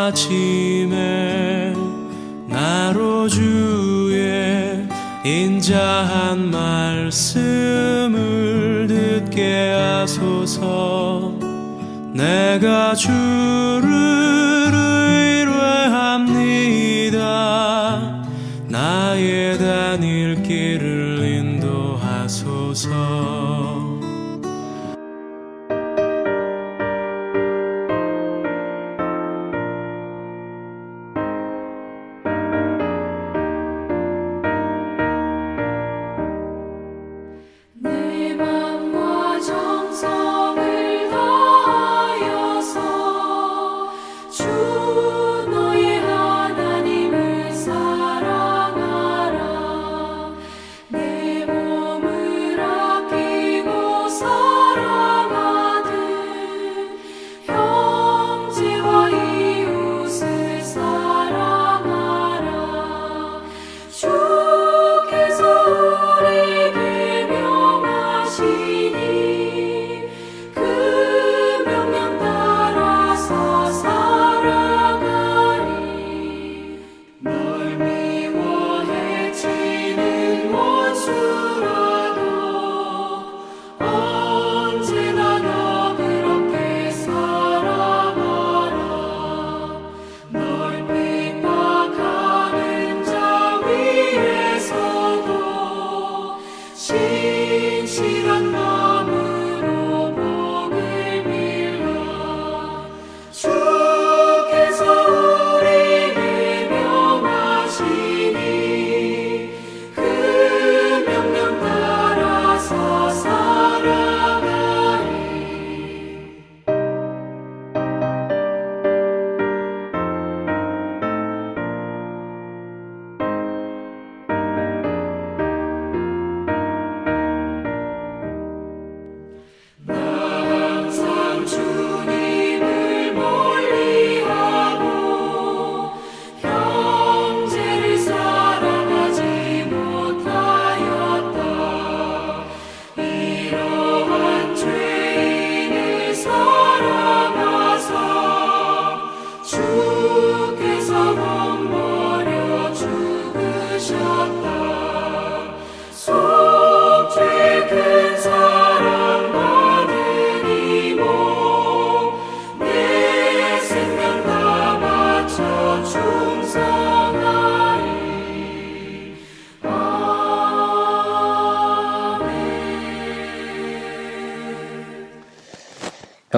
아침에 나로 주의 인자한 말씀을 듣게 하소서. 내가 주를 의뢰합니다. 나의 다닐 길을 인도하소서.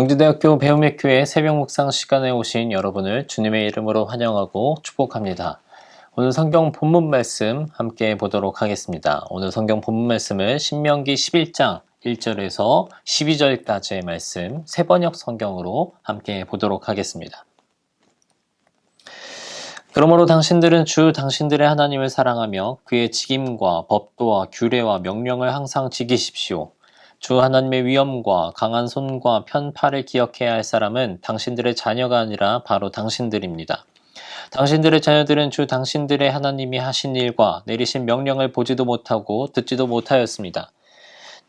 영지대학교 배움의교회 새벽 묵상 시간에 오신 여러분을 주님의 이름으로 환영하고 축복합니다. 오늘 성경 본문 말씀 함께 보도록 하겠습니다. 오늘 성경 본문 말씀은 신명기 11장 1절에서 12절까지의 말씀 새번역 성경으로 함께 보도록 하겠습니다. 그러므로 당신들은 주 당신들의 하나님을 사랑하며 그의 직임과 법도와 규례와 명령을 항상 지키십시오. 주 하나님의 위엄과 강한 손과 편팔을 기억해야 할 사람은 당신들의 자녀가 아니라 바로 당신들입니다. 당신들의 자녀들은 주 당신들의 하나님이 하신 일과 내리신 명령을 보지도 못하고 듣지도 못하였습니다.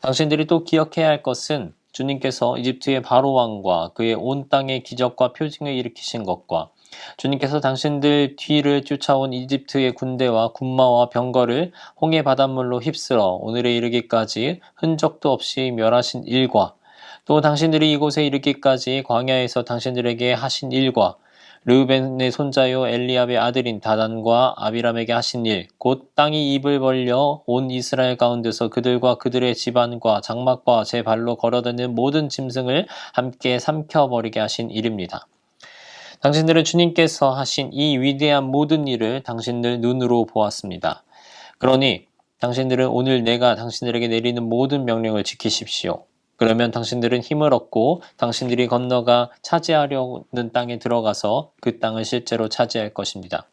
당신들이 또 기억해야 할 것은 주님께서 이집트의 바로 왕과 그의 온 땅에 기적과 표징을 일으키신 것과 주님께서 당신들 뒤를 쫓아온 이집트의 군대와 군마와 병거를 홍해 바닷물로 휩쓸어 오늘에 이르기까지 흔적도 없이 멸하신 일과 또 당신들이 이곳에 이르기까지 광야에서 당신들에게 하신 일과 르우벤의 손자요 엘리압의 아들인 다단과 아비람에게 하신 일, 곧 땅이 입을 벌려 온 이스라엘 가운데서 그들과 그들의 집안과 장막과 제 발로 걸어다니는 모든 짐승을 함께 삼켜버리게 하신 일입니다. 당신들은 주님께서 하신 이 위대한 모든 일을 당신들 눈으로 보았습니다. 그러니 당신들은 오늘 내가 당신들에게 내리는 모든 명령을 지키십시오. 그러면 당신들은 힘을 얻고 당신들이 건너가 차지하려는 땅에 들어가서 그 땅을 실제로 차지할 것입니다.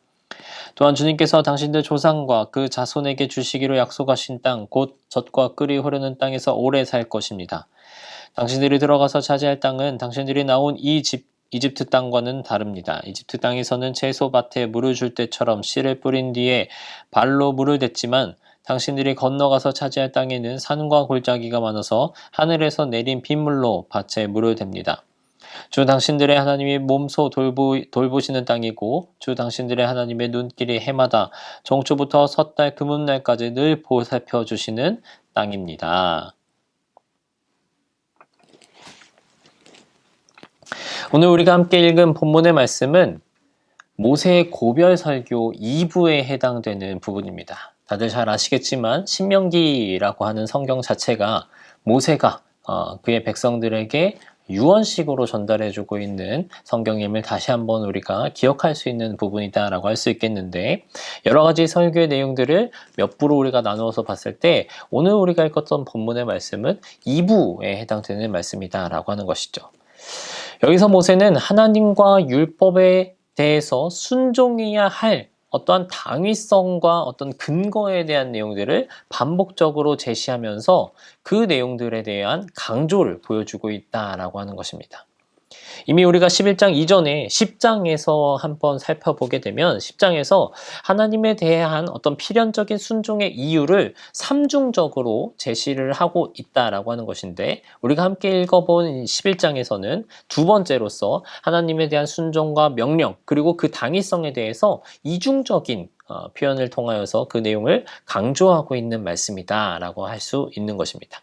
또한 주님께서 당신들 조상과 그 자손에게 주시기로 약속하신 땅, 곧 젖과 꿀이 흐르는 땅에서 오래 살 것입니다. 당신들이 들어가서 차지할 땅은 당신들이 나온 이집트 땅과는 다릅니다. 이집트 땅에서는 채소밭에 물을 줄 때처럼 씨를 뿌린 뒤에 발로 물을 댔지만 당신들이 건너가서 차지할 땅에는 산과 골짜기가 많아서 하늘에서 내린 빗물로 밭에 물을 댑니다. 주 당신들의 하나님이 몸소 돌보시는 땅이고 주 당신들의 하나님의 눈길이 해마다 정초부터 섣달 금음날까지 늘 보살펴 주시는 땅입니다. 오늘 우리가 함께 읽은 본문의 말씀은 모세의 고별 설교 2부에 해당되는 부분입니다. 다들 잘 아시겠지만 신명기라고 하는 성경 자체가 모세가 그의 백성들에게 유언식으로 전달해주고 있는 성경임을 다시 한번 우리가 기억할 수 있는 부분이다라고 할 수 있겠는데, 여러 가지 설교의 내용들을 몇 부로 우리가 나누어서 봤을 때 오늘 우리가 읽었던 본문의 말씀은 2부에 해당되는 말씀이다라고 하는 것이죠. 여기서 모세는 하나님과 율법에 대해서 순종해야 할 어떠한 당위성과 어떤 근거에 대한 내용들을 반복적으로 제시하면서 그 내용들에 대한 강조를 보여주고 있다라고 하는 것입니다. 이미 우리가 11장 이전에 10장에서 한번 살펴보게 되면 10장에서 하나님에 대한 어떤 필연적인 순종의 이유를 삼중적으로 제시를 하고 있다라고 하는 것인데, 우리가 함께 읽어본 11장에서는 두 번째로서 하나님에 대한 순종과 명령 그리고 그 당위성에 대해서 이중적인 표현을 통하여서 그 내용을 강조하고 있는 말씀이다라고 할 수 있는 것입니다.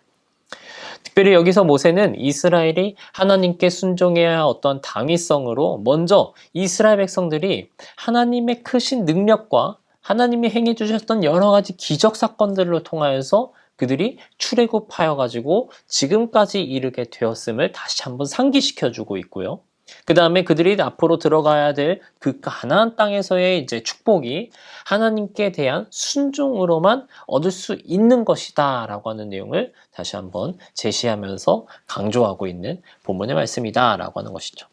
특별히 여기서 모세는 이스라엘이 하나님께 순종해야 할 어떤 당위성으로 먼저 이스라엘 백성들이 하나님의 크신 능력과 하나님이 행해 주셨던 여러 가지 기적 사건들을 통하여서 그들이 출애굽하여 가지고 지금까지 이르게 되었음을 다시 한번 상기시켜 주고 있고요. 그 다음에 그들이 앞으로 들어가야 될 그 가나안 땅에서의 이제 축복이 하나님께 대한 순종으로만 얻을 수 있는 것이다 라고 하는 내용을 다시 한번 제시하면서 강조하고 있는 본문의 말씀이다 라고 하는 것이죠.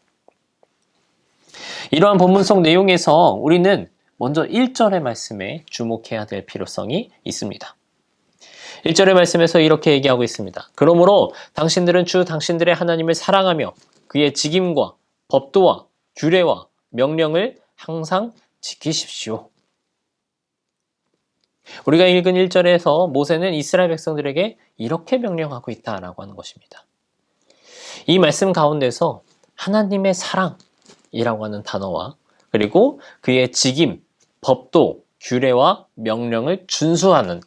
이러한 본문 속 내용에서 우리는 먼저 1절의 말씀에 주목해야 될 필요성이 있습니다. 1절의 말씀에서 이렇게 얘기하고 있습니다. 그러므로 당신들은 주 당신들의 하나님을 사랑하며 그의 직임과 법도와 규례와 명령을 항상 지키십시오. 우리가 읽은 1절에서 모세는 이스라엘 백성들에게 이렇게 명령하고 있다라고 하는 것입니다. 이 말씀 가운데서 하나님의 사랑이라고 하는 단어와 그리고 그의 직임, 법도, 규례와 명령을 준수하는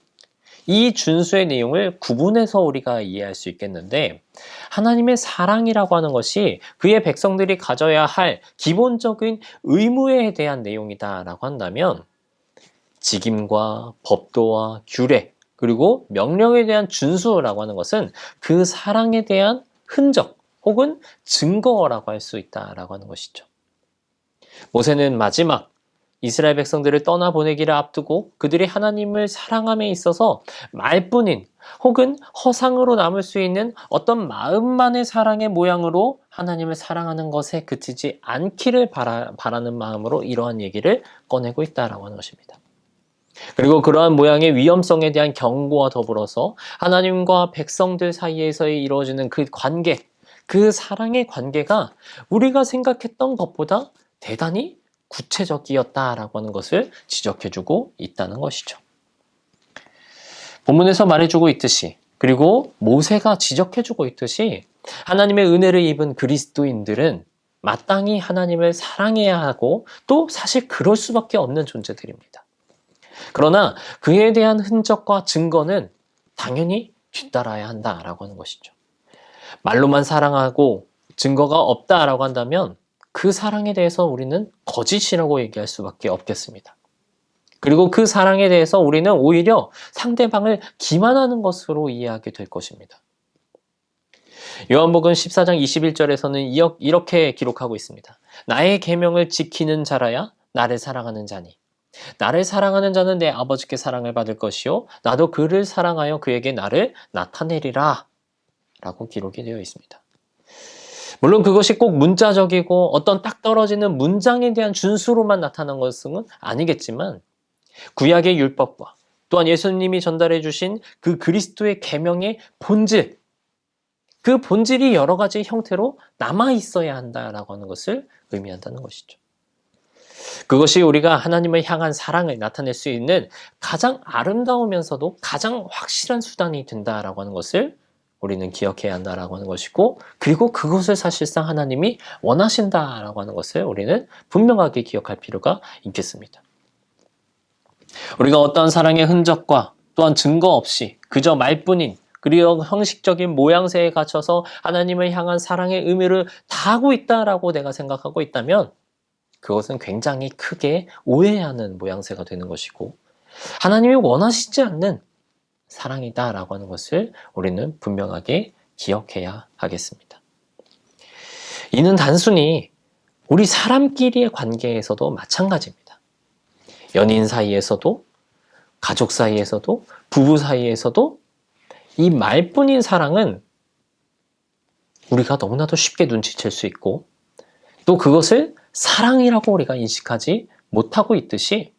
이 준수의 내용을 구분해서 우리가 이해할 수 있겠는데, 하나님의 사랑이라고 하는 것이 그의 백성들이 가져야 할 기본적인 의무에 대한 내용이다라고 한다면, 직임과 법도와 규례 그리고 명령에 대한 준수라고 하는 것은 그 사랑에 대한 흔적 혹은 증거라고 할 수 있다라고 하는 것이죠. 모세는 마지막 이스라엘 백성들을 떠나보내기를 앞두고 그들이 하나님을 사랑함에 있어서 말뿐인 혹은 허상으로 남을 수 있는 어떤 마음만의 사랑의 모양으로 하나님을 사랑하는 것에 그치지 않기를 바라는 마음으로 이러한 얘기를 꺼내고 있다라고 하는 것입니다. 그리고 그러한 모양의 위험성에 대한 경고와 더불어서 하나님과 백성들 사이에서의 이루어지는 그 관계, 그 사랑의 관계가 우리가 생각했던 것보다 대단히 구체적이었다라고 하는 것을 지적해주고 있다는 것이죠. 본문에서 말해주고 있듯이, 그리고 모세가 지적해주고 있듯이 하나님의 은혜를 입은 그리스도인들은 마땅히 하나님을 사랑해야 하고 또 사실 그럴 수밖에 없는 존재들입니다. 그러나 그에 대한 흔적과 증거는 당연히 뒤따라야 한다라고 하는 것이죠. 말로만 사랑하고 증거가 없다라고 한다면 그 사랑에 대해서 우리는 거짓이라고 얘기할 수밖에 없겠습니다. 그리고 그 사랑에 대해서 우리는 오히려 상대방을 기만하는 것으로 이해하게 될 것입니다. 요한복음 14장 21절에서는 이렇게 기록하고 있습니다. 나의 계명을 지키는 자라야 나를 사랑하는 자니 나를 사랑하는 자는 내 아버지께 사랑을 받을 것이요 나도 그를 사랑하여 그에게 나를 나타내리라 라고 기록이 되어 있습니다. 물론 그것이 꼭 문자적이고 어떤 딱 떨어지는 문장에 대한 준수로만 나타난 것은 아니겠지만, 구약의 율법과 또한 예수님이 전달해 주신 그 그리스도의 계명의 본질, 그 본질이 여러 가지 형태로 남아 있어야 한다라고 하는 것을 의미한다는 것이죠. 그것이 우리가 하나님을 향한 사랑을 나타낼 수 있는 가장 아름다우면서도 가장 확실한 수단이 된다라고 하는 것을 우리는 기억해야 한다라고 하는 것이고, 그리고 그것을 사실상 하나님이 원하신다라고 하는 것을 우리는 분명하게 기억할 필요가 있겠습니다. 우리가 어떠한 사랑의 흔적과 또한 증거 없이 그저 말뿐인, 그리고 형식적인 모양새에 갇혀서 하나님을 향한 사랑의 의미를 다하고 있다라고 내가 생각하고 있다면 그것은 굉장히 크게 오해하는 모양새가 되는 것이고, 하나님이 원하시지 않는 사랑이다라고 하는 것을 우리는 분명하게 기억해야 하겠습니다. 이는 단순히 우리 사람끼리의 관계에서도 마찬가지입니다. 연인 사이에서도, 가족 사이에서도, 부부 사이에서도 이 말뿐인 사랑은 우리가 너무나도 쉽게 눈치챌 수 있고, 또 그것을 사랑이라고 우리가 인식하지 못하고 있듯이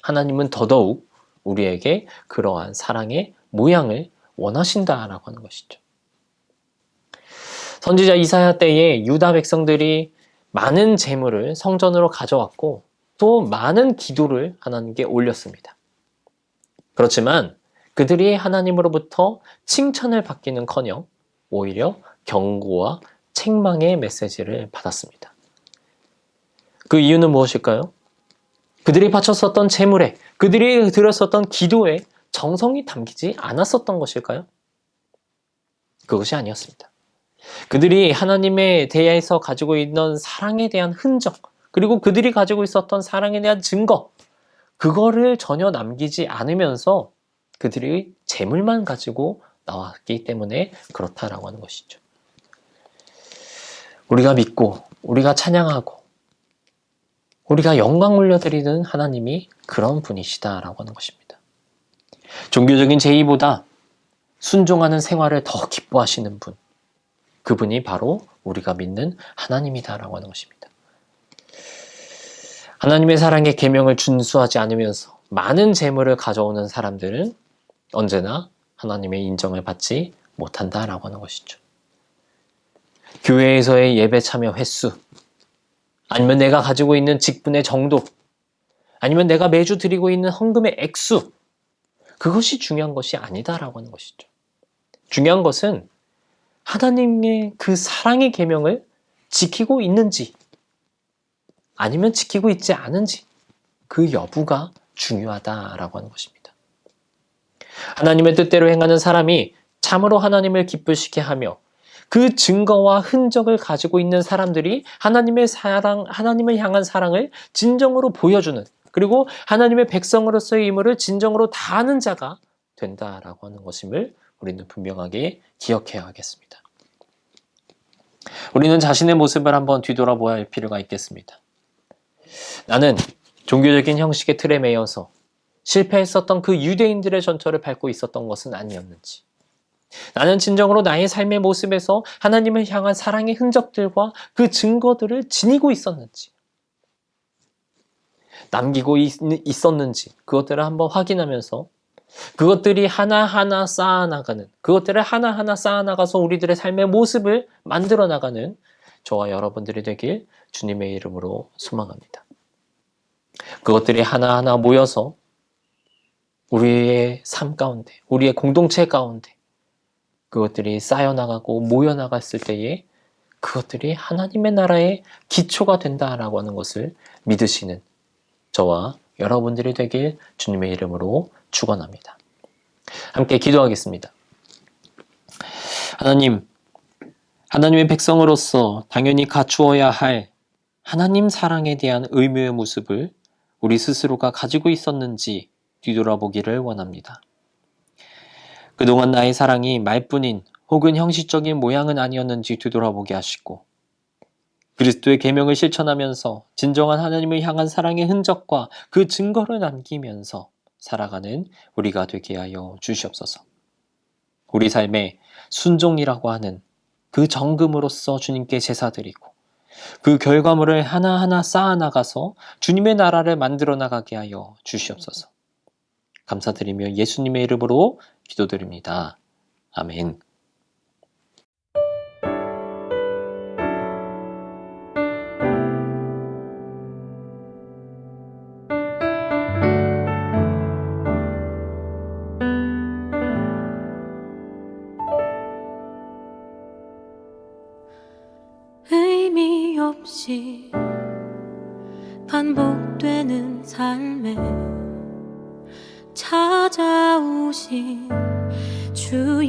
하나님은 더더욱 우리에게 그러한 사랑의 모양을 원하신다라고 하는 것이죠. 선지자 이사야 때에 유다 백성들이 많은 재물을 성전으로 가져왔고 또 많은 기도를 하나님께 올렸습니다. 그렇지만 그들이 하나님으로부터 칭찬을 받기는커녕 오히려 경고와 책망의 메시지를 받았습니다. 그 이유는 무엇일까요? 그들이 바쳤었던 재물에, 그들이 드렸었던 기도에 정성이 담기지 않았었던 것일까요? 그것이 아니었습니다. 그들이 하나님에 대해서 가지고 있는 사랑에 대한 흔적, 그리고 그들이 가지고 있었던 사랑에 대한 증거, 그거를 전혀 남기지 않으면서 그들이 재물만 가지고 나왔기 때문에 그렇다라고 하는 것이죠. 우리가 믿고, 우리가 찬양하고, 우리가 영광 올려드리는 하나님이 그런 분이시다라고 하는 것입니다. 종교적인 제의보다 순종하는 생활을 더 기뻐하시는 분, 그분이 바로 우리가 믿는 하나님이다라고 하는 것입니다. 하나님의 사랑의 계명을 준수하지 않으면서 많은 재물을 가져오는 사람들은 언제나 하나님의 인정을 받지 못한다라고 하는 것이죠. 교회에서의 예배 참여 횟수, 아니면 내가 가지고 있는 직분의 정도, 아니면 내가 매주 드리고 있는 헌금의 액수, 그것이 중요한 것이 아니다라고 하는 것이죠. 중요한 것은 하나님의 그 사랑의 계명을 지키고 있는지 아니면 지키고 있지 않은지, 그 여부가 중요하다라고 하는 것입니다. 하나님의 뜻대로 행하는 사람이 참으로 하나님을 기쁘시게 하며 그 증거와 흔적을 가지고 있는 사람들이 하나님의 사랑, 하나님을 향한 사랑을 진정으로 보여주는, 그리고 하나님의 백성으로서의 의무를 진정으로 다하는 자가 된다라고 하는 것임을 우리는 분명하게 기억해야 하겠습니다. 우리는 자신의 모습을 한번 뒤돌아보아야 할 필요가 있겠습니다. 나는 종교적인 형식의 틀에 매여서 실패했었던 그 유대인들의 전철을 밟고 있었던 것은 아니었는지, 나는 진정으로 나의 삶의 모습에서 하나님을 향한 사랑의 흔적들과 그 증거들을 지니고 있었는지, 남기고 있었는지, 그것들을 한번 확인하면서 그것들이 하나하나 쌓아나가는, 그것들을 하나하나 쌓아나가서 우리들의 삶의 모습을 만들어 나가는 저와 여러분들이 되길 주님의 이름으로 소망합니다. 그것들이 하나하나 모여서 우리의 삶 가운데, 우리의 공동체 가운데 그것들이 쌓여나가고 모여나갔을 때에 그것들이 하나님의 나라의 기초가 된다라고 하는 것을 믿으시는 저와 여러분들이 되길 주님의 이름으로 축원합니다. 함께 기도하겠습니다. 하나님, 하나님의 백성으로서 당연히 갖추어야 할 하나님 사랑에 대한 의무의 모습을 우리 스스로가 가지고 있었는지 뒤돌아보기를 원합니다. 그동안 나의 사랑이 말뿐인 혹은 형식적인 모양은 아니었는지 뒤돌아보게 하시고, 그리스도의 계명을 실천하면서 진정한 하나님을 향한 사랑의 흔적과 그 증거를 남기면서 살아가는 우리가 되게 하여 주시옵소서. 우리 삶에 순종이라고 하는 그 정금으로서 주님께 제사드리고 그 결과물을 하나하나 쌓아나가서 주님의 나라를 만들어 나가게 하여 주시옵소서. 감사드리며 예수님의 이름으로 기도드립니다. 아멘. 없이 반복되는 삶에 찾아오신 주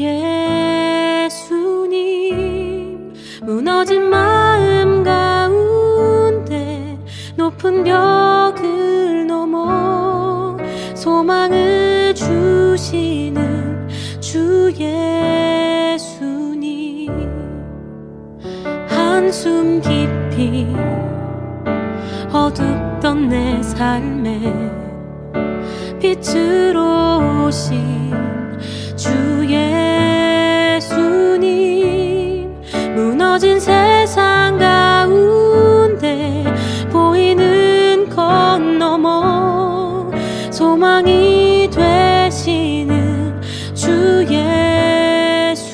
예수님, 무너진 마음 가운데 높은 벽을 넘어 소망을 주시는 주 예수님, 한숨 깊이 어둡던 내 삶에 빛으로 오신 주 예수님, 무너진 세상 가운데 보이는 것 넘어 소망이 되시는 주 예수님,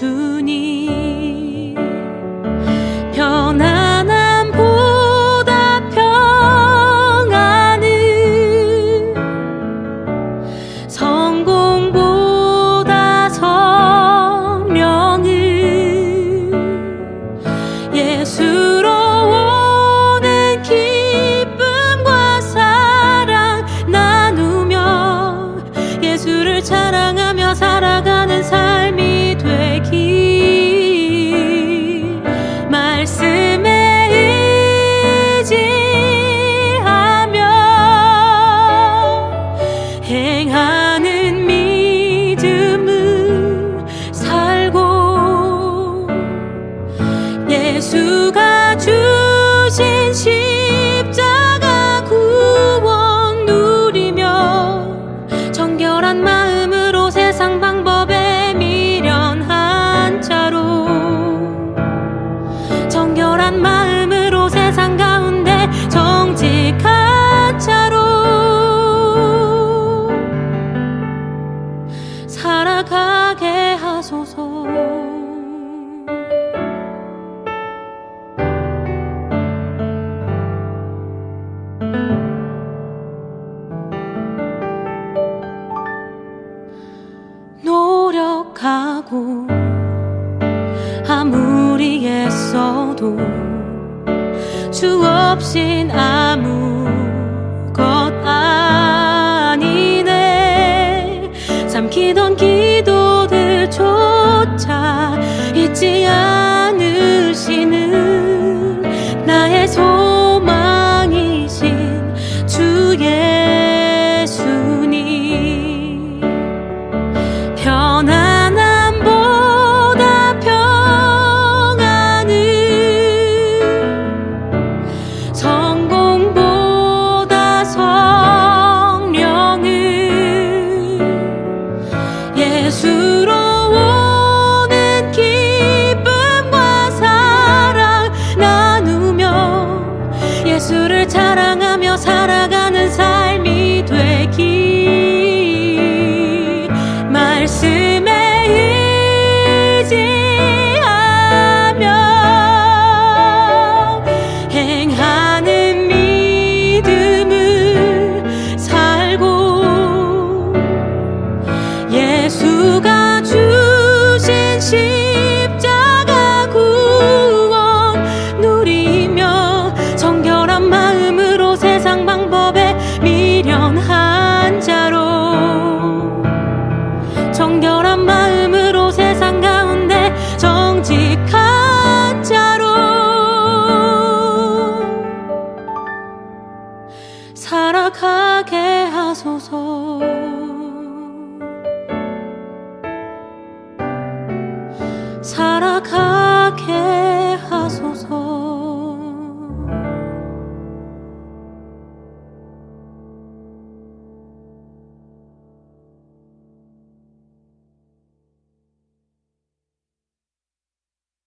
편안함보다 평안을, 성공보다 성령을, 예수로 오는 기쁨과 사랑 나누며 예수를 자랑하며 살아가는 삶이 되길, 말씀에 의지하며 행하는 믿음을 살고 예수가 주신 십자가 구원 누리며 정결한 마음으로 세상 방법에 미련한 자로, 정결한 마음으로 세상 가운데 정직한 자로 살아가게 하소서. 노력하고 아무리 애써도 주 없인 아무것 아니네. 삼키던 기도들조차 잊지 않으시는 나의 소망이신 주 예수님, 편안함보다 평안을, 성공보다 성령을, 예수로 오는 기쁨과 사랑 나누며 예수를 자랑하며 살아가는 삶이 되길, 말씀에 의지하며 행하는 믿음을 살고 예수가 주신 십자가 구원 누리며 정결한 마음으로 세상 방법에 미련한 자로, 정결한 마음으로 세상 가운데 정직한 자로 살아가게 하소서. 살아가